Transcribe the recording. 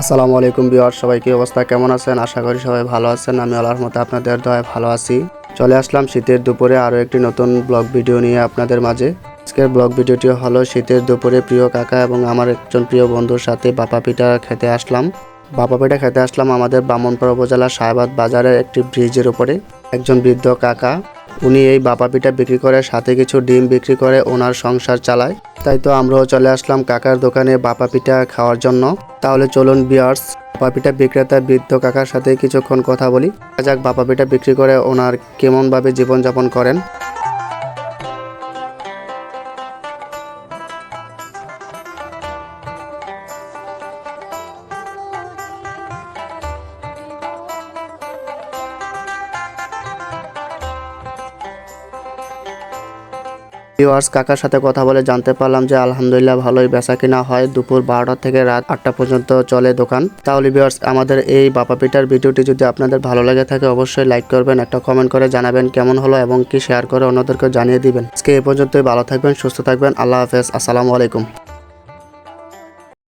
আসসালামু আলাইকুম ভিউয়ার, সবাই কি অবস্থা, কেমন আছেন? আশা করি সবাই ভালো আছেন। আমি আল্লাহর মতে আপনাদের দয়ায় ভালো আছি। চলে আসলাম শীতের দুপুরে আরও একটি নতুন ব্লগ ভিডিও নিয়ে আপনাদের মাঝে। আজকের ব্লগ ভিডিওটি হলো শীতের দুপুরে প্রিয় কাকা এবং আমার একজন প্রিয় বন্ধুর সাথে বাপা পিঠা খেতে আসলাম। বাপা পিঠা খেতে আসলাম আমাদের ব্রাহ্মণপাড়া উপজেলার সাহেবাদ বাজারের একটি ব্রিজের উপরে। একজন বৃদ্ধ কাকা, উনি এই বাপা পিঠা বিক্রি করে সাথে কিছু ডিম বিক্রি করে ওনার সংসার চালায়। তাই তো আমরাও চলে আসলাম কাকার দোকানে বাপা পিঠা খাওয়ার জন্য। তাহলে চলুন ভিউয়ার্স, বাপা পিঠা বিক্রেতা বৃদ্ধ কাকার সাথে কিছুক্ষণ কথা বলি। যাক, বাপা পিঠা বিক্রি করে ওনার কেমনভাবে জীবনযাপন করেন। ভিউয়ার্স, কাকার সাথে কথা বলে জানতে পারলাম যে আলহামদুলিল্লাহ ভালোই বেচা কিনা হয়। দুপুর 12টা থেকে রাত 8টা পর্যন্ত চলে দোকান। তাহলে ভিউয়ার্স, আমাদের এই বাপা পিঠার ভিডিওটি যদি আপনাদের ভালো লাগে থাকে অবশ্যই লাইক করবেন, একটা কমেন্ট করে জানাবেন কেমন হলো এবং কি শেয়ার করে অন্যদেরকে জানিয়ে দিবেন। আজকে এই পর্যন্তই, ভালো থাকবেন, সুস্থ থাকবেন, আল্লাহ হাফেজ, আসসালামু আলাইকুম।